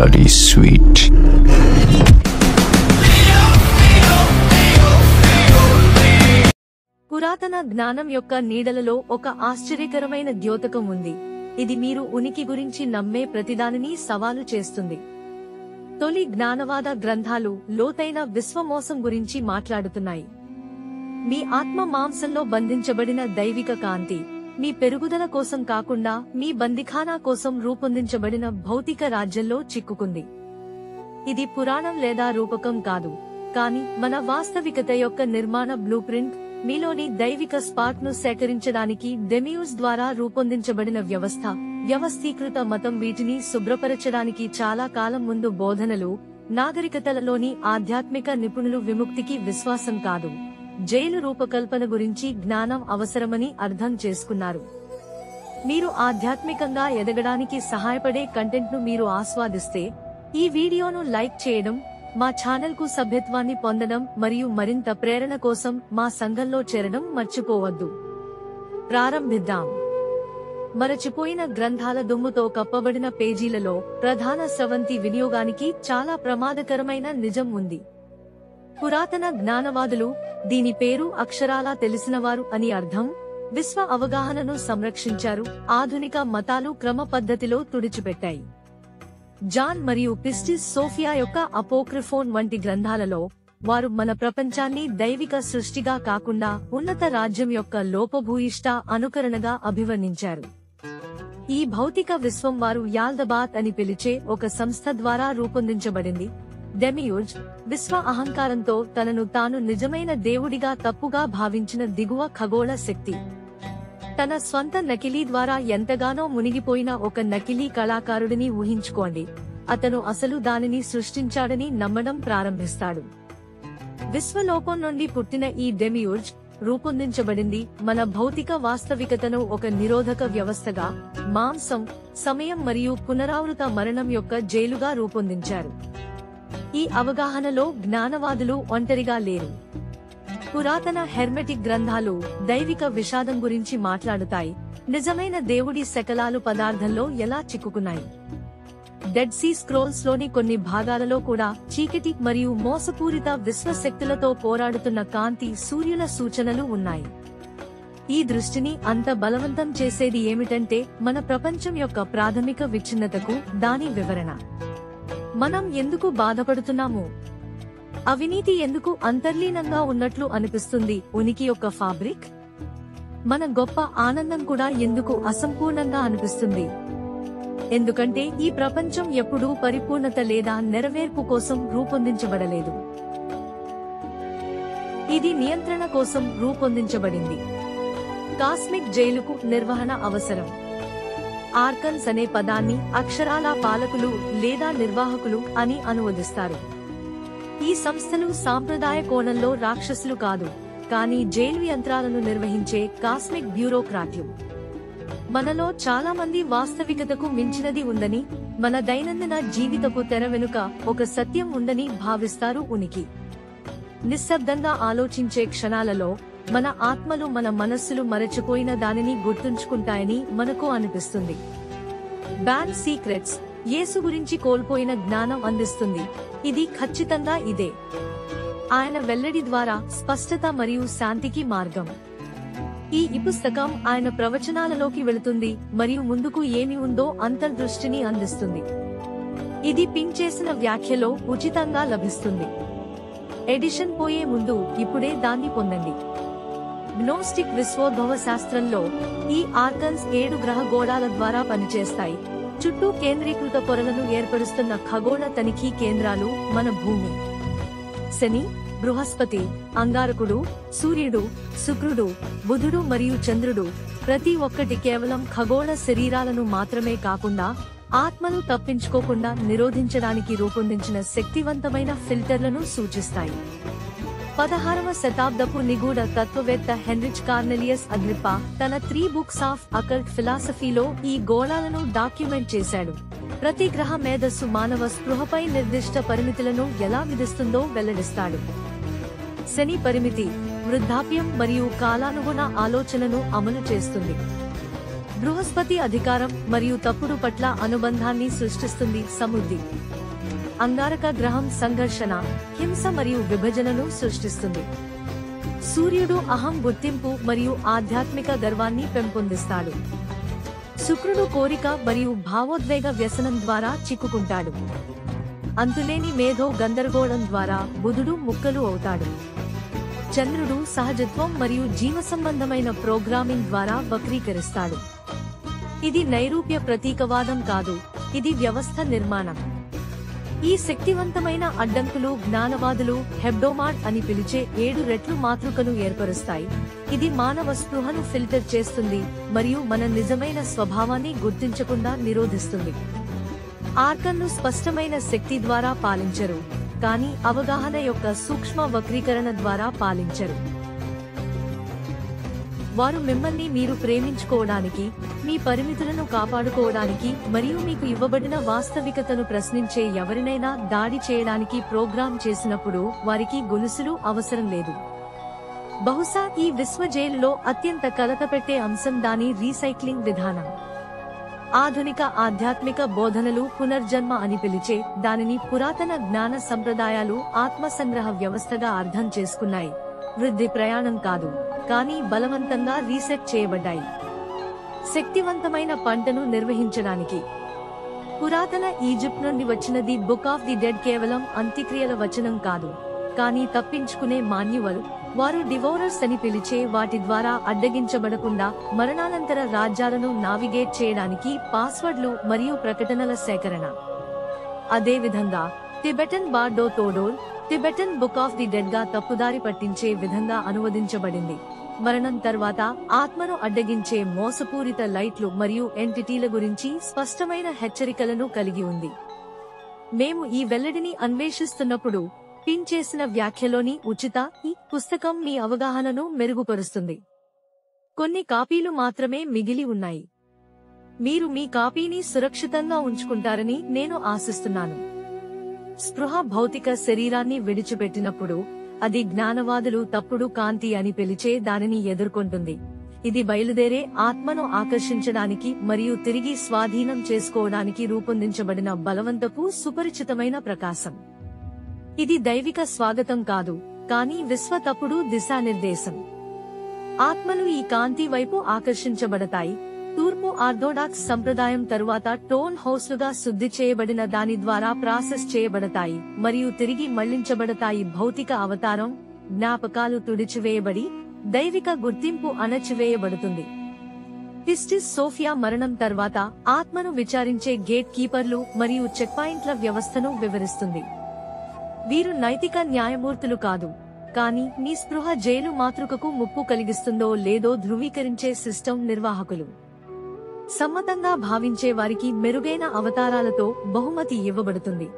bloody sweet. పురాతన జ్ఞానం యొక్క నీడలలో ఒక ఆశ్చర్యకరమైన ద్యోతకం ఉంది. ఇది మీరు ఉనికి గురించి నమ్మే ప్రతిదానిని సవాలు చేస్తుంది. తొలి జ్ఞానవాద గ్రంథాలు లోతైన విశ్వమోసం గురించి మాట్లాడుతున్నాయి. మీ ఆత్మ మాంసంలో బంధించబడిన దైవిక కాంతి మీ పెరుగుదల కోసం కాకుండా మీ బందిఖానా కోసం రూపొందించబడిన భౌతిక రాజ్యంలో చిక్కుకుంది. ఇది పురాణం లేదా రూపకం కాదు, కానీ మన వాస్తవికత యొక్క నిర్మాణ బ్లూప్రింట్. మీలోని దైవిక స్పార్క్ ను సేకరించడానికి డెమియూస్ ద్వారా రూపొందించబడిన వ్యవస్థీకృత మతం వీటిని శుభ్రపరచడానికి చాలా కాలం ముందు బోధనలు, నాగరికతలలోని ఆధ్యాత్మిక నిపుణులు విముక్తికి విశ్వాసం కాదు, జైలు రూపకల్పన గురించి జ్ఞానం అవసరమని అర్థం చేసుకున్నారు. మీరు ఆధ్యాత్మికంగా ఎదగడానికి సహాయపడే కంటెంట్ ను మీరు ఆస్వాదిస్తే ఈ వీడియోను లైక్ చేయడం, మా ఛానల్ కు సభ్యత్వాన్ని పొందడం మరియు మరింత ప్రేరణ కోసం మా సంఘంలో చేరడం మర్చిపోవద్దు. ప్రారంభిద్దాం. మరచిపోయిన గ్రంథాల దుమ్ముతో కప్పబడిన పేజీలలో ప్రధాన స్రవంతి వినియోగానికి చాలా ప్రమాదకరమైన నిజం ఉంది. పురాతన జ్ఞానవాదులు, దీని పేరు అక్షరాలా తెలిసినవారు అని అర్థం, విశ్వ అవగాహనను సంరక్షించారు, ఆధునిక మతాలు క్రమ పద్ధతిలో తుడిచిపెట్టాయి. జాన్ మరియు పిస్టిస్ సోఫియా యొక్క అపోక్రిఫోన్ వంటి గ్రంథాలలో వారు మన ప్రపంచాన్ని దైవిక సృష్టిగా కాకుండా ఉన్నత రాజ్యం యొక్క లోపభూయిష్ట అనుకరణగా అభివర్ణించారు. ఈ భౌతిక విశ్వం వారు యాల్దబాత్ అని పిలిచే ఒక సంస్థ ద్వారా రూపొందించబడింది. డెమియూజ్ విశ్వ అహంకారంతో తనను తాను నిజమైన దేవుడిగా తప్పుగా భావించిన దిగువ ఖగోళ శక్తి. తన స్వంత నకిలీ ద్వారా ఎంతగానో మునిగిపోయిన ఒక నకిలీ కళాకారుడిని ఊహించుకోండి. అతను అసలు దానిని సృష్టించాడని నమ్మడం ప్రారంభిస్తాడు. విశ్వలోకం నుండి పుట్టిన ఈ డెమియూజ్ రూపొందించబడింది మన భౌతిక వాస్తవికతను ఒక నిరోధక వ్యవస్థగా, మాంసం, సమయం మరియు పునరావృత మరణం యొక్క జైలుగా రూపొందించారు. ఈ అవగాహనలో జ్ఞానవాదులు ఒంటరిగా లేరు. పురాతన హెర్మెటిక్ గ్రంథాలు దైవిక విషాదం గురించి మాట్లాడుతాయి, నిజమైన దేవుడి శకలాలు పదార్థంలో ఎలా చిక్కుకున్నాయి. డెడ్ సీ స్క్రోల్స్ లోని కొన్ని భాగాలలో కూడా చీకటి మరియు మోసపూరిత విశ్వశక్తులతో పోరాడుతున్న కాంతి సూర్యుల సూచనలు ఉన్నాయి. ఈ దృష్టిని అంత బలవంతం చేసేది ఏమిటంటే మన ప్రపంచం యొక్క ప్రాథమిక విచ్ఛిన్నతకు దాని వివరణ. మనం ఎందుకు బాధపడుతున్నాము? అవినీతి ఎందుకు అంతర్లీనంగా ఉన్నట్లు అనిపిస్తుంది? ఉనికి యొక్క ఫాబ్రిక్. మన గొప్ప ఆనందం కూడా ఎందుకు అసంపూర్ణంగా అనిపిస్తుంది? ఎందుకంటే ఈ ప్రపంచం ఎప్పుడూ పరిపూర్ణత లేదా నెరవేర్పు కోసం రూపొందించబడలేదు. ఇది నియంత్రణ కోసం రూపొందించబడింది. కాస్మిక్ జైలుకు నిర్వహణ అవసరం. ఆర్కన్స్ అనే పదాన్ని అక్షరాల పాలకులు లేదా నిర్వాహకులు అని అనువదిస్తారు. ఈ సంస్థలు సాంప్రదాయ కోణంలో రాక్షసులు కాదు, కానీ జైలు యంత్రాలను నిర్వహించే కాస్మిక్ బ్యూరోక్రాట్లు. మనలో చాలా మంది వాస్తవికతకు మించినది ఉందని, మన దైనందిన జీవితపు తెర వెనుక ఒక సత్యం ఉందని భావిస్తారు. ఉనికి నిశ్శబ్దంగా ఆలోచించే క్షణాలలో మన ఆత్మలు మన మనస్సులు మరచిపోయిన దానిని గుర్తుంచుకుంటాయని మనకు అనిపిస్తుంది. బ్యాన్ సీక్రెట్స్ యేసు గురించి కోల్పోయిన జ్ఞానం అందిస్తుంది. ఇది ఖచ్చితంగా ఇదే. ఆయన వెల్లడి ద్వారా స్పష్టత మరియు శాంతికి మార్గం. ఈ పుస్తకం ఆయన ప్రవచనాలలోకి వెళుతుంది మరియు ముందుకు ఏమి ఉందో అంతర్దృష్టిని అందిస్తుంది. ఇది పిన్ చేసిన వ్యాఖ్యలో ఉచితంగా లభిస్తుంది. ఎడిషన్ పోయే ముందు ఇప్పుడే దాన్ని పొందండి. గ్నోస్టిక్ విశ్వోద్భవ శాస్త్రంలో ఈ ఆర్కన్స్ 7 గ్రహ గోళాల ద్వారా పనిచేస్తాయి. చుట్టూ కేంద్రీకృత పొరలను ఏర్పరుస్తున్న ఖగోళ తనిఖీ కేంద్రాలు మన భూమి, శని, బృహస్పతి, అంగారకుడు, సూర్యుడు, శుక్రుడు, బుధుడు మరియు చంద్రుడు. ప్రతి ఒక్కటి కేవలం ఖగోళ శరీరాలను మాత్రమే కాకుండా ఆత్మను తప్పించుకోకుండా నిరోధించడానికి రూపొందించిన శక్తివంతమైన ఫిల్టర్లను సూచిస్తాయి. 16వ శతాబ్దపు నిగూఢ తత్వవేత్త హెన్రిచ్ కార్నెలియస్ అగ్రిప్పా తన 3 బుక్స్ ఆఫ్ అకల్ట్ ఫిలాసఫీలో ఈ గోళాలను డాక్యుమెంట్ చేశాడు. ప్రతి గ్రహ మేధస్సు మానవ స్పృహపై నిర్దిష్ట పరిమితులను ఎలా విధిస్తుందో వెల్లడిస్తాడు. శని పరిమితి, వృద్ధాప్యం మరియు కాలానుగుణ ఆలోచనను అమలు చేస్తుంది. బృహస్పతి అధికారం మరియు తప్పుడు పట్ల అనుబంధాన్ని సృష్టిస్తుంది. సమృద్ధి. అంగారక గ్రహం సంఘర్షణ, హింస మరియు విభజనను సృష్టిస్తుంది. సూర్యుడు అహం, గుర్తింపు మరియు ఆధ్యాత్మిక గర్వాన్ని పెంపొందిస్తాడు. శుక్రుడు కోరిక మరియు భావోద్వేగ వ్యసనం ద్వారా చిక్కుకుంటాడు. అంతులేని మేధో గందరగోళం ద్వారా బుధుడు ముక్కలు అవుతాడు. చంద్రుడు సహజత్వం మరియు జీవ సంబంధమైన ప్రోగ్రామింగ్ ద్వారా వక్రీకరిస్తాడు. ఇది నైరూప్య ప్రతీకవాదం కాదు, ఇది వ్యవస్థ నిర్మాణం. ఈ శక్తివంతమైన అడ్డంకులు జ్ఞానవాదులు హెబ్డోమాడ్ అని పిలిచే 7 రెట్లు మాతృకను ఏర్పరుస్తాయి. ఇది మానవ స్పృహను ఫిల్టర్ చేస్తుంది మరియు మన నిజమైన స్వభావాన్ని గుర్తించకుండా నిరోధిస్తుంది. ఆర్కన్ను స్పష్టమైన శక్తి ద్వారా పాలించరు, కానీ అవగాహన యొక్క సూక్ష్మ వక్రీకరణ ద్వారా పాలించరు. వారు మిమ్మల్ని మీరు ప్రేమించుకోవడానికి, మీ పరిమితులను కాపాడుకోవడానికి మరియు మీకు ఇవ్వబడిన వాస్తవికతను ప్రశ్నించే ఎవరినైనా దాడి చేయడానికి ప్రోగ్రామ్ చేసినప్పుడు వారికి గొలుసులు అవసరం లేదు. బహుశా ఈ విశ్వ జైలులో అత్యంత కలతపెట్టే అంశం దాని రీసైక్లింగ్ విధానం. ఆధునిక ఆధ్యాత్మిక బోధనలు పునర్జన్మ అని పిలిచే దానిని పురాతన జ్ఞాన సంప్రదాయాలు ఆత్మసంగ్రహ వ్యవస్థగా అర్థం చేసుకున్నాయి. వృద్ధి ప్రయాణం కాదు, కానీ బలవంతంగా రీసెట్ చేయబడ్డాయి. శక్తివంతమైన పంటను నిర్వహించడానికి. పురాతన ఈజిప్ట్ నుండి వచ్చిన the book of the dead కేవలం అంత్యక్రియల వచనం కాదు, కానీ తప్పించుకునే మాన్యువల్. వారు డివోరర్స్ అని పిలిచే వాటి ద్వారా అడ్డగించబడకుండా మరణానంతర రాజ్యాలను నావిగేట్ చేయడానికి పాస్వర్డ్లు మరియు ప్రకటనల సేకరణ. అదేవిధంగా Tibetan Bardo Thodol Tibetan Book of the Dead గా తప్పుదారి పట్టించే విధంగా అనువదించబడింది. మరణం తర్వాత ఆత్మను అడ్డగించే మోసపూరిత లైట్లు మరియు ఎంటిటీల గురించి స్పష్టమైన హెచ్చరికలను కలిగి ఉంది. మేము ఈ వెల్లడిని అన్వేషిస్తున్నప్పుడు పిన్ చేసిన వ్యాఖ్యలోని ఉచిత ఈ పుస్తకం మీ అవగాహనను మెరుగుపరుస్తుంది. కొన్ని కాపీలు మాత్రమే మిగిలి ఉన్నాయి. మీరు మీ కాపీని సురక్షితంగా ఉంచుకుంటారని నేను ఆశిస్తున్నాను. స్పృహ భౌతిక శరీరాన్ని విడిచిపెట్టినప్పుడు అది జ్ఞానవాదులు తప్పుడు కాంతి అని పిలిచే దానిని ఎదుర్కొంటుంది. ఇది బయలుదేరే ఆత్మను ఆకర్షించడానికి మరియు తిరిగి స్వాధీనం చేసుకోవడానికి రూపొందించబడిన బలవంతపు సుపరిచితమైన ప్రకాశం. ఇది దైవిక స్వాగతం కాదు, కానీ విశ్వ తప్పుడు దిశానిర్దేశం. ఆత్మలు ఈ కాంతి వైపు ఆకర్షించబడతాయి. తూర్పు ఆర్థోడాక్స్ సంప్రదాయం తరువాత టోన్ హౌస్లుగా శుద్ధి చేయబడిన దాని ద్వారా ప్రాసెస్ చేయబడతాయి మరియు తిరిగి మళ్లించబడతాయి. భౌతిక అవతారం, జ్ఞాపకాలు తుడిచివేయబడి దైవిక గుర్తింపు అణచివేయబడుతుంది. పిస్టిస్ సోఫియా మరణం తర్వాత ఆత్మను విచారించే గేట్ కీపర్లు మరియు చెక్పాయింట్ల వ్యవస్థను వివరిస్తుంది. వీరు నైతిక న్యాయమూర్తులు కాదు, కానీ మీ స్పృహ జైలు మాతృకకు ముప్పు కలిగిస్తుందో లేదో ధృవీకరించే సిస్టమ్ నిర్వాహకులు. సమ్మతంగా భావించే వారికి మెరుగైన అవతారాలతో బహుమతి ఇవ్వబడుతుంది.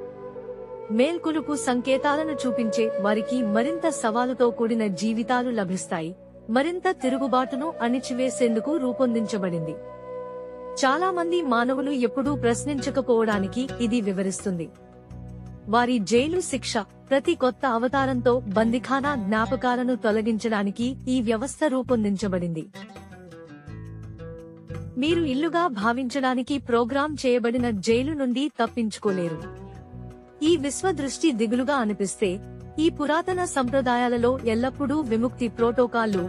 మేల్కొలుపు సంకేతాలను చూపించే వారికి మరింత సవాలుతో కూడిన జీవితాలు లభిస్తాయి. మరింత తిరుగుబాటును అణిచివేసేందుకు రూపొందించబడింది. చాలా మంది మానవులు ఎప్పుడూ ప్రశ్నించకపోవడానికి ఇది వివరిస్తుంది. వారి జైలు శిక్ష ప్రతి కొత్త అవతారంతో బందిఖానా జ్ఞాపకాలను తొలగించడానికి ఈ వ్యవస్థ రూపొందించబడింది. మీరు ఇల్లుగా భావించడానికి ప్రోగ్రామ్ చేయబడిన జైలు నుండి తప్పించుకోలేరు. ఈ విశ్వదృష్టి దిగులుగా అనిపిస్తే, ఈ పురాతన సంప్రదాయాలలో ఎల్లప్పుడూ విముక్తి ప్రోటోకాల్లు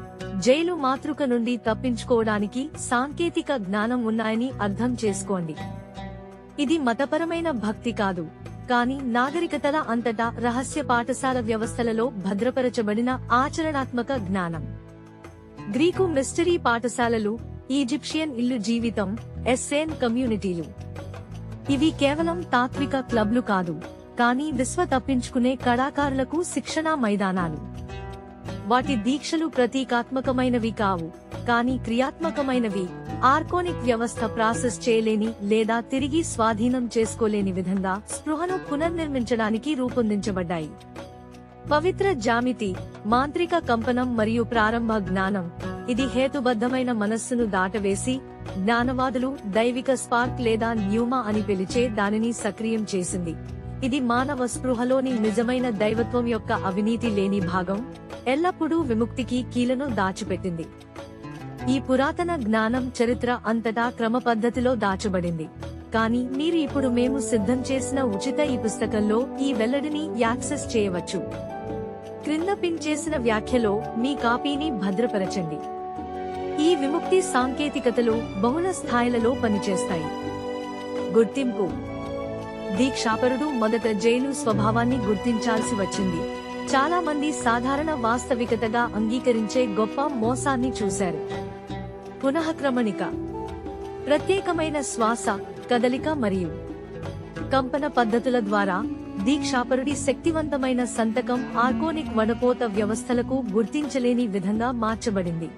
జైలు మాతృక నుండి తప్పించుకోవడానికి సాంకేతిక జ్ఞానం ఉన్నాయని అర్థం చేసుకోండి. ఇది మతపరమైన భక్తి కాదు, కానీ నాగరికతల అంతటా రహస్య పాఠశాల వ్యవస్థలలో భద్రపరచబడిన ఆచరణాత్మక జ్ఞానం. గ్రీకు మిస్టరీ పాఠశాలలు, ఈజిప్షియన్ ఇల్లు జీవితం, ఎస్సేన్ కమ్యూనిటీలు. ఇవి కేవలం తాత్విక క్లబ్లు కాదు, కానీ విశ్వ తప్పించుకునే కళాకారులకు శిక్షణా మైదానాలు. వాటి దీక్షలు ప్రతీకాత్మకమైనవి కావు, కానీ క్రియాత్మకమైనవి. ఆర్కోనిక్ వ్యవస్థ ప్రాసెస్ చేయలేని లేదా తిరిగి స్వాధీనం చేసుకోలేని విధంగా స్పృహను పునర్నిర్మించడానికి రూపొందించబడ్డాయి. పవిత్ర జామితి, మాంత్రిక కంపనం మరియు ప్రారంభ జ్ఞానం. ఇది హేతుబద్ధమైన మనస్సును దాటవేసి జ్ఞానవాదులు దైవిక స్పార్క్ లేదా న్యూమా అని పిలిచే దానిని సక్రియం చేసింది. ఇది మానవ స్పృహలోని నిజమైన దైవత్వం యొక్క అవినీతి లేని భాగం, ఎల్లప్పుడూ విముక్తికి కీలను దాచిపెట్టింది. ఈ పురాతన జ్ఞానం చరిత్ర అంతటా క్రమపద్ధతిలో దాచబడింది. కానీ మీరు ఇప్పుడు మేము సిద్ధం చేసిన ఉచిత ఈ పుస్తకంలో ఈ వెల్లడిని యాక్సెస్ చేయవచ్చు. క్రింద పిన్ చేసిన వ్యాఖ్యలో మీ కాపీని భద్రపరచండి. ఈ విముక్తి సాంకేతికతలు బహుళ స్థాయిలలో పనిచేస్తాయి. గుర్తింపు. దీక్షాపరుడు మొదట జైలు స్వభావాన్ని గుర్తించాల్సి వచ్చింది. చాలా మంది సాధారణ వాస్తవికతగా అంగీకరించే గొప్ప మోసాన్ని చూశారు. పునఃక్రమణిక. ప్రత్యేకమైన శ్వాస, కదలిక మరియు కంపన పద్ధతుల ద్వారా దీక్షాపరుడి శక్తివంతమైన సంతకం ఆర్కోనిక్ వడపోత వ్యవస్థలకు గుర్తించలేని విధంగా మార్చబడింది.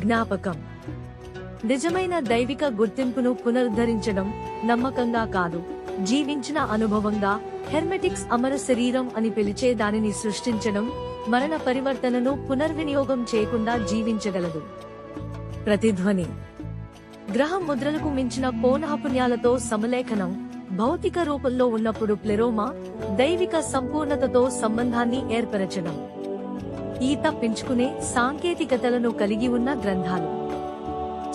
జ్ఞాపకం. నిజమైన దైవిక గుర్తింపును పునరుద్ధరించడం నమ్మకంగా కాదు, జీవించిన అనుభవంగా. హెర్మెటిక్స్ అమర శరీరం అని పిలిచే దానిని సృష్టించడం మరణ పరివర్తనను పునర్వినియోగం చేయకుండా జీవించగలదు. ప్రతిధ్వని. గ్రహ ముద్రలకు మించిన పౌనఃపున్యాలతో సమలేఖనం భౌతిక రూపంలో ఉన్నప్పుడు ప్లెరోమా దైవిక సంపూర్ణతతో సంబంధాన్ని ఏర్పరచడం. ఈ తప్పించుకునే సాంకేతికతలను కలిగి ఉన్న గ్రంథాలు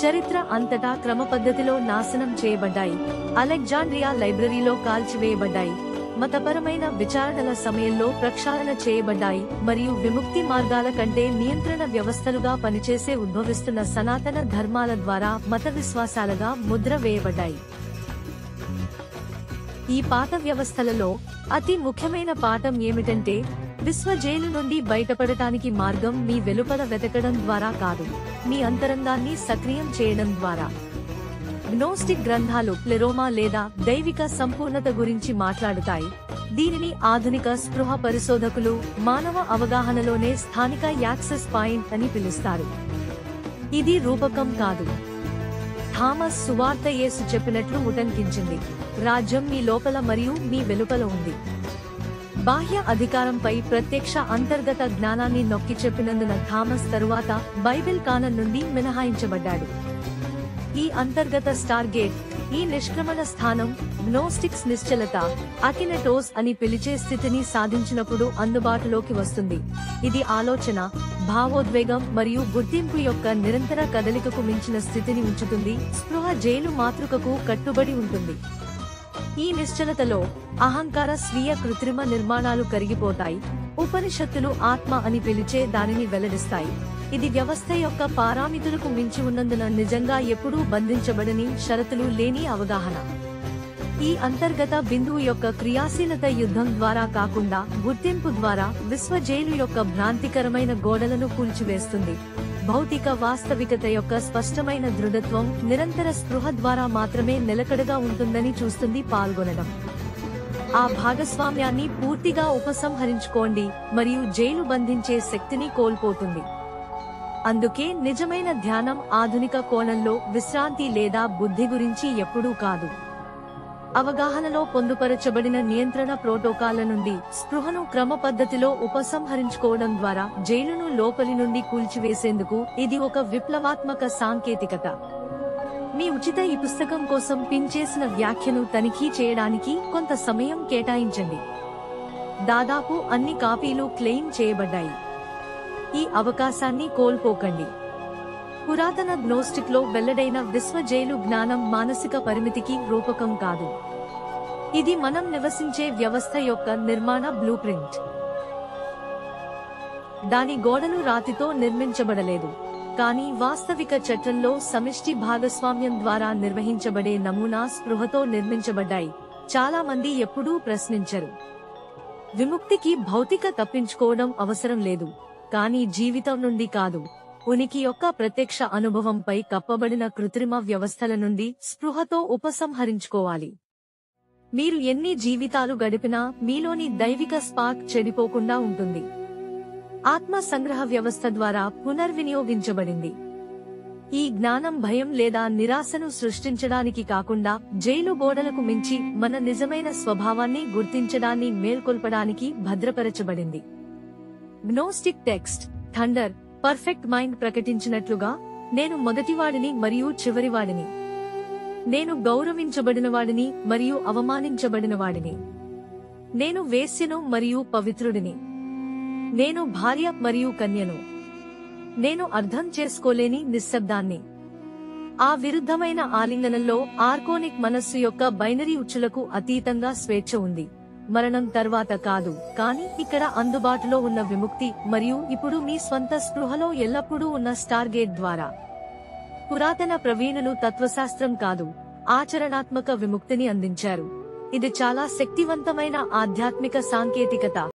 చరిత్ర అంతటా క్రమపద్ధతిలో నాశనం చేయబడ్డాయి. అలెగ్జాండ్రియా లైబ్రరీలో కాల్చివేయబడ్డాయి. మతపరమైన విచారణల సమయంలో ప్రక్షాళన చేయబడ్డాయి మరియు విముక్తి మార్గాల కంటే నియంత్రణ వ్యవస్థలుగా పనిచేసే ఉద్భవిస్తున్న సనాతన ధర్మాల ద్వారా మత విశ్వాసాలుగా ముద్ర వేయబడ్డాయి. ఈ పాత వ్యవస్థలలో అతి ముఖ్యమైన పాఠం ఏమిటంటే, విశ్వ జైలు నుండి బయటపడటానికి మార్గం మీ వెలుపల వెతకడం ద్వారా కాదు, మీ అంతరంగాన్ని సక్రియం చేయడం ద్వారా. గ్నోస్టిక్ గ్రంథాలు ప్లెరోమా లేదా దైవిక సంపూర్ణత గురించి మాట్లాడుతాయి. దీనిని ఆధునిక స్పృహ పరిశోధకులు మానవ అవగాహనలోనే స్థానిక యాక్సెస్ పాయింట్ అని పిలుస్తారు. ఇది రూపకం కాదు. థామస్ సువార్త యేసు చెప్పినట్లు ఉటంకించింది, రాజ్యం మీ లోపల మరియు మీ వెలుపల ఉంది. బాహ్య అధికారంపై ప్రత్యక్ష అంతర్గత జ్ఞానాన్ని నొక్కి చెప్పినందున థామస్ తరువాత బైబిల్ కానన్ నుండి మినహాయించబడ్డాడు. ఈ అంతర్గత స్టార్గేట్, ఈ నిష్క్రమణ స్థానం, గ్నోస్టిక్స్ నిశ్చలత, అకినెటోస్ అని పిలిచే స్థితిని సాధించినప్పుడు అందుబాటులోకి వస్తుంది. ఇది ఆలోచన, భావోద్వేగం మరియు గుర్తింపు యొక్క నిరంతర కదలికకు మించిన స్థితిని ఉంచుతుంది. స్పృహ జైలు మాతృకకు కట్టుబడి ఉంటుంది. ఈ నిశ్చలతలో అహంకార స్వీయ కృత్రిమ నిర్మాణాలు కరిగిపోతాయి. ఉపనిషత్తులు ఆత్మ అని పిలిచే దానిని వెల్లడిస్తాయి. ఇది వ్యవస్థ యొక్క పారామితులకు మించి ఉన్నందున నిజంగా ఎప్పుడూ బంధించబడని షరతులు లేని అవగాహన. ఈ అంతర్గత బిందువు యొక్క క్రియాశీలత యుద్ధం ద్వారా కాకుండా గుర్తింపు ద్వారా విశ్వ జైలు యొక్క భ్రాంతికరమైన గోడలను కూల్చివేస్తుంది. భౌతిక వాస్తవికత యొక్క స్పష్టమైన దృఢత్వం నిరంతర స్పృహ ద్వారా మాత్రమే నిలకడగా ఉంటుందని చూస్తుంది. పాల్గొనడం. ఆ భాగస్వామ్యాన్ని పూర్తిగా ఉపసంహరించుకోండి మరియు జైలు బంధించే శక్తిని కోల్పోతుంది. అందుకే నిజమైన ధ్యానం ఆధునిక కోణంలో విశ్రాంతి లేదా బుద్ధి గురించి ఎప్పుడూ కాదు. అవగాహనలో పొందుపరచబడిన నియంత్రణ ప్రోటోకాల్ల నుండి స్పృహను క్రమ పద్ధతిలో ఉపసంహరించుకోవడం ద్వారా జైలును లోపలి నుండి కూల్చివేసేందుకు ఇది ఒక విప్లవాత్మక సాంకేతికత. మీ ఉచిత ఈ పుస్తకం కోసం పిన్ చేసిన వ్యాఖ్యను తనిఖీ చేయడానికి కొంత సమయం కేటాయించండి. దాదాపు అన్ని కాపీలు క్లెయిమ్ చేయబడ్డాయి. ఈ అవకాశాన్ని కోల్పోకండి. పురాతన గ్నోస్టిక్ లో వెల్లడైన విశ్వ జైలు జ్ఞానం మానసిక పరిమితికి రూపకం కాదు. ఇది మనం నివసించే వ్యవస్థ యొక్క నిర్మాణ బ్లూప్రింట్. దాని గోడలు రాతితో నిర్మించబడలేదు, కానీ వాస్తవిక చట్రంలో సమిష్టి భాగస్వామ్యం ద్వారా నిర్వహించబడే నమూనా స్పృహతో నిర్మించబడ్డాయి. చాలా మంది ఎప్పుడూ ప్రశ్నించరు. విముక్తికి భౌతిక తప్పించుకోవడం అవసరం లేదు, కానీ జీవితం నుండి కాదు, ఉనికి యొక్క ప్రత్యక్ష అనుభవంపై కప్పబడిన కృత్రిమ వ్యవస్థల నుండి స్పృహతో ఉపసంహరించుకోవాలి. మీరు ఎన్ని జీవితాలు గడిపినా మీలోని దైవిక స్పార్క్ చెడిపోకుండా ఉంటుంది. ఆత్మ సంగ్రహ వ్యవస్థ ద్వారా పునర్వినియోగించబడింది. ఈ జ్ఞానం భయం లేదా నిరాశను సృష్టించడానికి కాకుండా జైలు గోడలకు మించి మన నిజమైన స్వభావాన్ని గుర్తించడాన్ని మేల్కొల్పడానికి భద్రపరచబడింది. Gnostic text Thunder Perfect Mind ప్రకటించినట్లుగా, నేను మొదటివాడిని మరియు చివరివాడిని. నేను గౌరవించబడినవాడిని మరియు అవమానించబడినవాడిని. నేను వేశ్యను మరియు పవిత్రుడిని. నేను భార్య మరియు కన్యను. నేను అర్థం చేసుకోలేని నిశ్శబ్దాన్ని. ఆ విరుద్ధమైన ఆలింగనంలో ఆర్కోనిక్ మనస్సు యొక్క బైనరీ ఉచ్చులకు అతీతంగా స్వేచ్ఛ ఉంది. మరణం తర్వాత కాదు, కానీ ఇక్కడ అందుబాటులో ఉన్న విముక్తి మరియు ఇప్పుడు మీ స్వంత స్పృహలో ఎల్లప్పుడూ ఉన్న స్టార్గేట్ ద్వారా. పురాతన ప్రవీణులు తత్వశాస్త్రం కాదు, ఆచరణాత్మక విముక్తిని అందించారు. ఇది చాలా శక్తివంతమైన ఆధ్యాత్మిక సాంకేతికత.